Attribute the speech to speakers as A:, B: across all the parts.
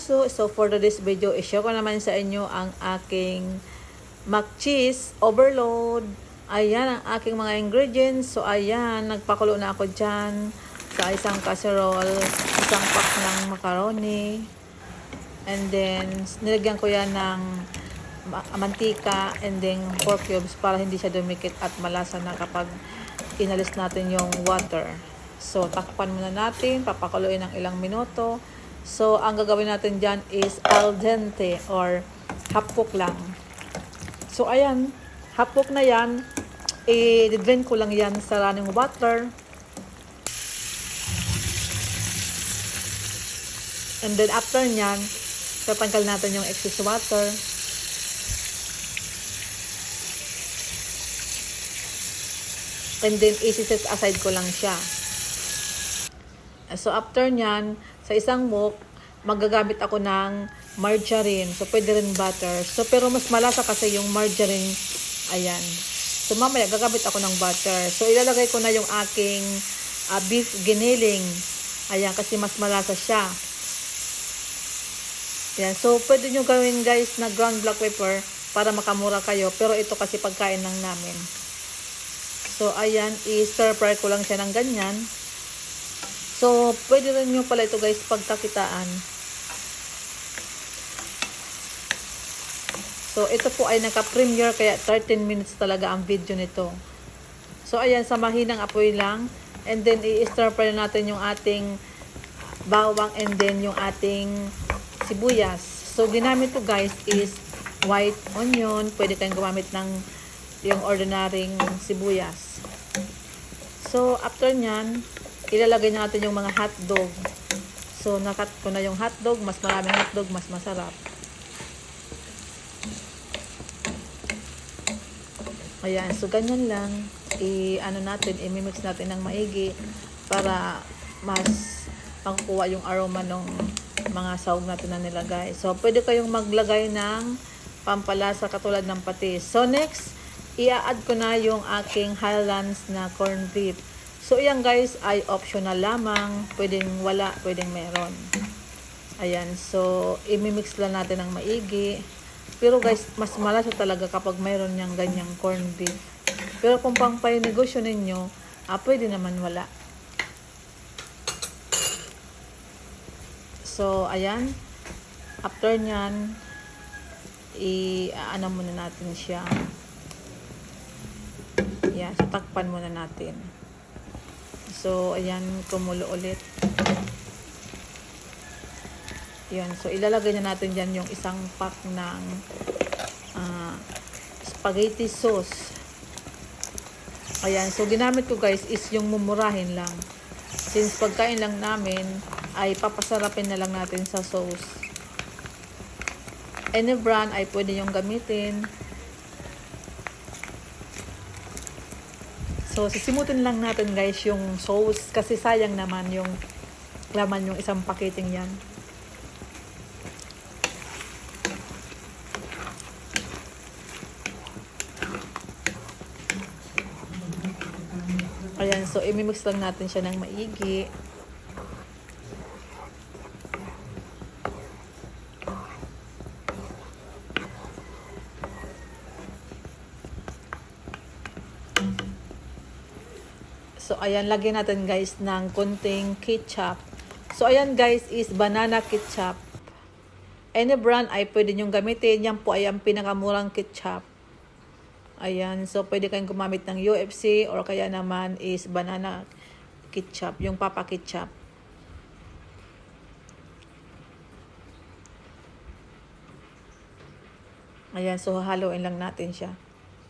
A: puso. So for today's video, i-share ko naman sa inyo ang aking mac cheese overload. Ayan ang aking mga ingredients. So ayan, nagpakulo na ako dyan sa isang casserole, isang pack ng macaroni. And then, nilagyan ko yan ng mantika and then pork cubes para hindi siya dumikit at malasa na kapag inalis natin yung water. So, takpan muna natin, papakuluin ng ilang minuto. So, ang gagawin natin dyan is al dente or half cook lang. So, ayan, half cook na yan. I-drain ko lang yan sa running water. And then, after nyan, tatanggal natin yung excess water. And then, isi-set aside ko lang siya. So, after nyan, sa isang wok, magagamit ako ng margarine. So, pwede rin butter. So, pero mas malasa kasi yung margarine. Ayan. So, mamaya, gagamit ako ng butter. So, ilalagay ko na yung aking beef giniling. Ayan, kasi mas malasa siya. Ayan. So, pwede nyo gawin guys na ground black pepper para makamura kayo. Pero ito kasi pagkain lang namin. So, ayan, i-stir fry ko lang siya ng ganyan. So, pwede rin nyo pala ito guys pagkakitaan. So, ito po ay naka-premiere kaya 13 minutes talaga ang video nito. So, ayan, sa mahinang apoy lang. And then, i-stir fry natin yung ating bawang and then yung ating sibuyas. So, ginamit ko guys is white onion. Pwede kayong gumamit ng yung ordinaryong sibuyas. So, after nyan, ilalagay natin yung mga hotdog. So, nakat ko na yung hotdog. Mas maraming hotdog, mas masarap. Ayan. So, ganyan lang. I-mix natin ng maigi para mas pangkuha yung aroma ng mga sahog natin na nilagay. So, pwede kayong maglagay ng pampalasa katulad ng patis. So, next, i-add ko na yung aking Highlands na corned beef. So, iyan guys ay optional lamang. Pwedeng wala, pwedeng meron. Ayan. So, imimix lang natin ng maigi. Pero guys, mas malasa talaga kapag mayroon niyang ganyang corned beef. Pero kung pang painegosyo ninyo, pwede naman wala. So, ayan. After nyan, i-ano muna natin siya. Ayan. So, takpan muna natin. So, ayan, kumulo ulit. Ayan, so ilalagay na natin dyan yung isang pack ng spaghetti sauce. Ayan, so ginamit ko guys is yung mumurahin lang. Since pagkain lang namin, ay papasarapin na lang natin sa sauce. Any brand ay pwede yung gamitin. So, sisimutin lang natin guys yung sauce kasi sayang naman yung laman yung isang paketing yan. Ayan, so imimix lang natin siya ng maigi. So, ayan, lagyan natin guys ng konting ketchup. So, ayan guys is banana ketchup. Any brand ay pwede nyong gamitin. Yan po ay ang pinakamurang ketchup. Ayan, so pwede kayong gumamit ng UFC or kaya naman is banana ketchup, yung papa ketchup. Ayan, so haluin lang natin siya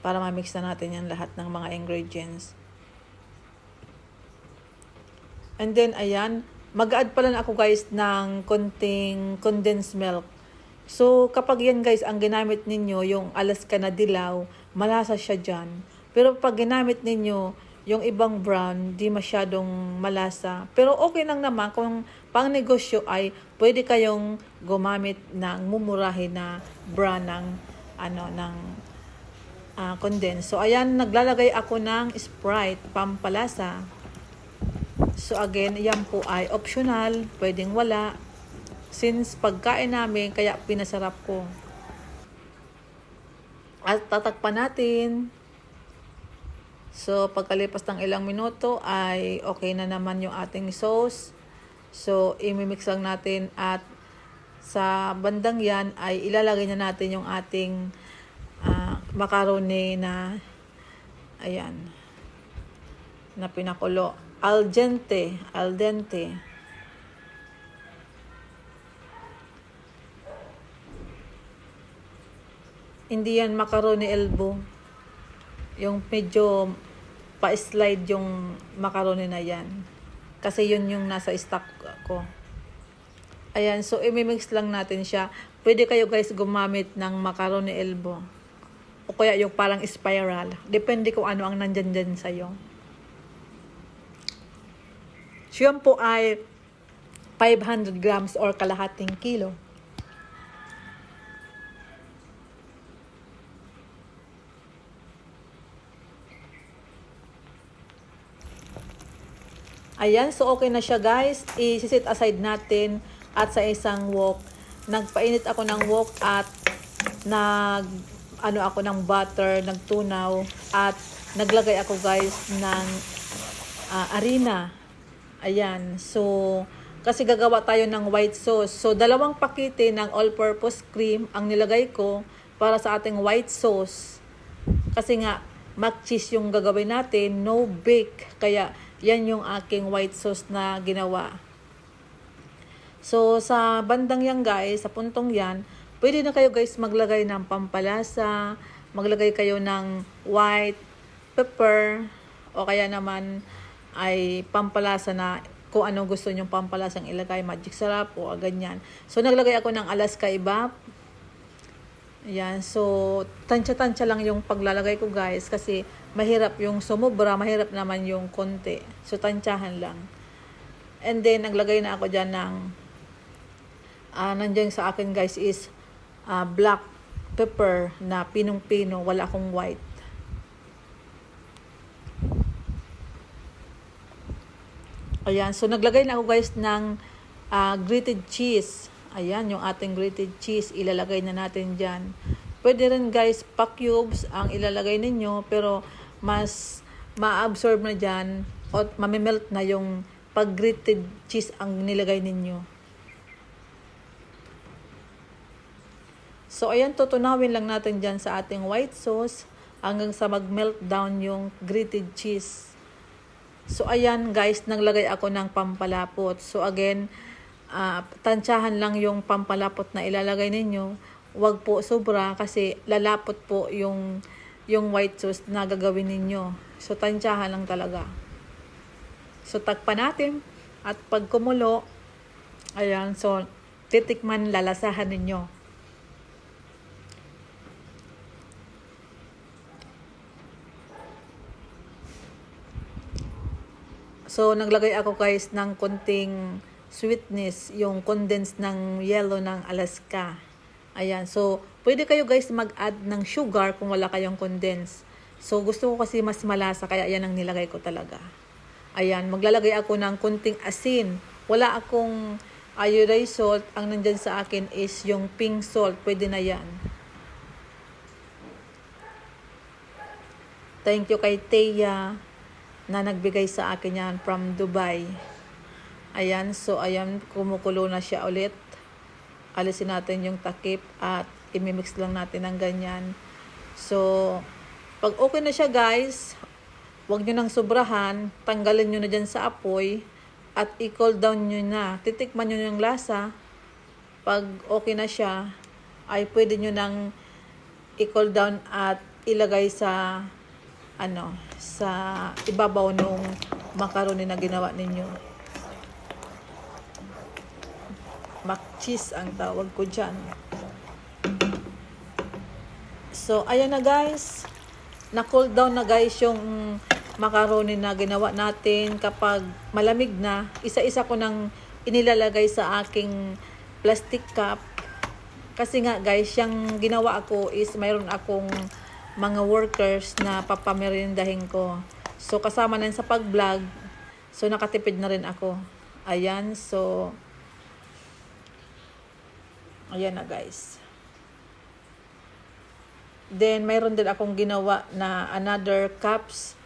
A: para ma-mix na natin yan lahat ng mga ingredients. And then, ayan, mag-add pala na ako guys ng konting condensed milk. So, kapag yan guys, ang ginamit ninyo, yung Alaska na dilaw, malasa siya dyan. Pero pag ginamit ninyo, yung ibang brand, di masyadong malasa. Pero okay lang naman, kung pang negosyo ay, pwede kayong gumamit ng mumurahin na brand ng, condensed. So, ayan, naglalagay ako ng Sprite, pampalasa. So, again, yan po ay optional. Pwedeng wala. since pagkain namin, kaya pinasarap ko. At tatakpan natin. So, pagkalipas ng ilang minuto ay okay na naman yung ating sauce. So, imimix lang natin at sa bandang yan ay ilalagay na natin yung ating macaroni na ayan, na pinakulo. Al dente. Hindi yan macaroni elbow. Yung medyo pa-slide yung macaroni na yan. Kasi yun yung nasa stock ko. Ayan, so imimix lang natin siya. Pwede kayo guys gumamit ng macaroni elbow. O kaya yung parang spiral. Depende kung ano ang nandyan dyan sa'yo. So yan po ay 500 grams or kalahating kilo. Ayan, so okay na siya guys. I-set aside natin at sa isang wok. Nagpainit ako ng wok at ako ng butter, nagtunaw at naglagay ako guys ng harina. Ayan, so kasi gagawa tayo ng white sauce. So 2 pakete ng all-purpose cream ang nilagay ko para sa ating white sauce. Kasi nga mac cheese yung gagawin natin, no bake. Kaya yan yung aking white sauce na ginawa. So sa bandang yan guys, sa puntong yan, pwede na kayo guys maglagay ng pampalasa, maglagay kayo ng white pepper, o kaya naman ay pampalasa na kung anong gusto nyong pampalasang ilagay, magic sarap o ganyan. So naglagay ako ng Alaska Evap. Ayan, so tansya-tansya lang yung paglalagay ko guys kasi mahirap yung sumobra, mahirap naman yung konti. So tansyahan lang. And then naglagay na ako dyan ng nandiyan sa akin guys is black pepper na pinong-pino, wala akong white. Ayan, so naglagay na ako guys ng grated cheese. Ayan, yung ating grated cheese, ilalagay na natin dyan. Pwede rin guys, pa-cubes ang ilalagay ninyo, pero mas ma-absorb na dyan o mamimelt na yung pag-grated cheese ang nilagay ninyo. So, ayan, tutunawin lang natin dyan sa ating white sauce hanggang sa mag-melt down yung grated cheese. So, ayan guys, naglagay ako ng pampalapot. So, again, tansyahan lang yung pampalapot na ilalagay ninyo. Huwag po sobra kasi lalapot po yung white sauce na gagawin ninyo. So, tansyahan lang talaga. So, takpan natin. At pag kumulo, ayan, so, titikman, lalasahan ninyo. So, naglagay ako guys ng konting sweetness, yung condensed ng yellow ng Alaska. Ayan, so, pwede kayo guys mag-add ng sugar kung wala kayong condensed. So, gusto ko kasi mas malasa, kaya yan ang nilagay ko talaga. Ayan, maglalagay ako ng konting asin. Wala akong iodized salt. Ang nandyan sa akin is yung pink salt. Pwede na yan. Thank you kay Teya na nagbigay sa akin yan from Dubai. Ayan, so ayan, kumukulo na siya ulit. Alisin natin yung takip at imimix lang natin ng ganyan. So, pag okay na siya guys, huwag nyo nang sobrahan, tanggalin nyo na dyan sa apoy at i-cool down nyo na. Titikman nyo yung lasa. Pag okay na siya, ay pwede nyo nang i-cool down at ilagay sa sa ibabaw nung macaroni na ginawa ninyo. Mac cheese ang tawag ko dyan. So, ayan na guys. Na-cool down na guys yung macaroni na ginawa natin. Kapag malamig na, isa-isa ko nang inilalagay sa aking plastic cup. Kasi nga guys, yung ginawa ako is mayroon akong mga workers na papamerindahin ko. So, kasama na sa pag-vlog. So, nakatipid na rin ako. Ayan, so Ayan na guys. Then, mayroon din akong ginawa na another cups.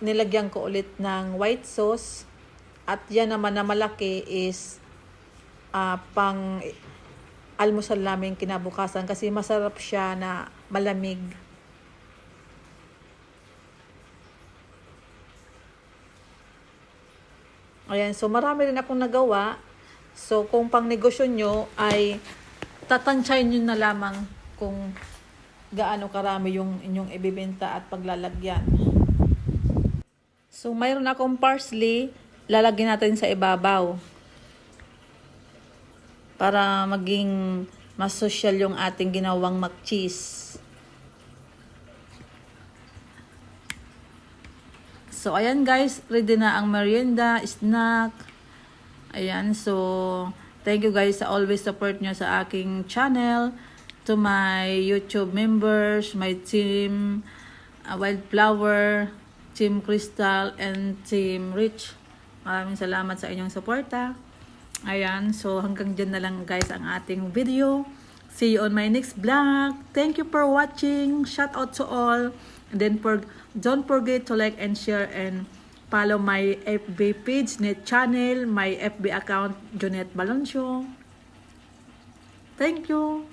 A: Nilagyan ko ulit ng white sauce. At yan naman na malaki is pang almusal namin kinabukasan kasi masarap siya na malamig. Ayan, so marami rin akong nagawa. So, kung pang negosyo nyo ay tatansyahin nyo na lamang kung gaano karami yung inyong ibibenta at paglalagyan. So, mayroon akong parsley, lalagyan natin sa ibabaw para maging mas social yung ating ginawang mac cheese. So, ayan guys, ready na ang merienda, snack. Ayan, so, thank you guys sa always support nyo sa aking channel. To my YouTube members, my team Wildflower, Team Crystal, and Team Rich. Maraming salamat sa inyong suporta. Ayan, so hanggang dyan na lang guys ang ating video. See you on my next vlog. Thank you for watching. Shout out to all. And then don't forget to like and share and follow my FB page, net channel, my FB account, Jonette Baloncio. Thank you.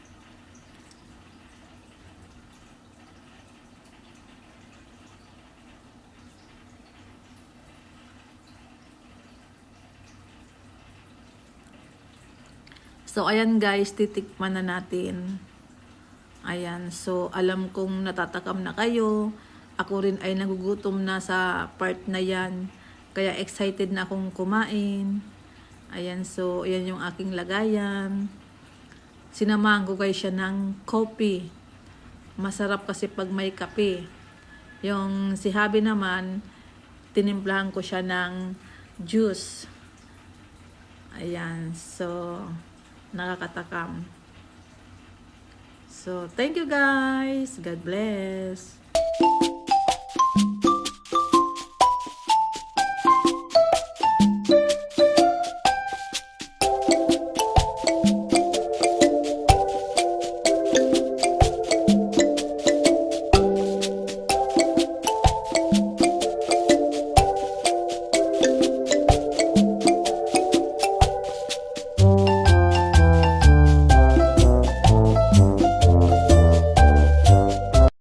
A: So, ayan guys, titikman na natin. Ayan, so alam kong natatakam na kayo. Ako rin ay nagugutom na sa part na yan. Kaya excited na akong kumain. Ayan, so ayan yung aking lagayan. Sinamahan ko guys siya ng coffee. Masarap kasi pag may kape. Yung si Habi naman, tinimplahan ko siya ng juice. Ayan, so nakakatakam. So, thank you guys. God bless.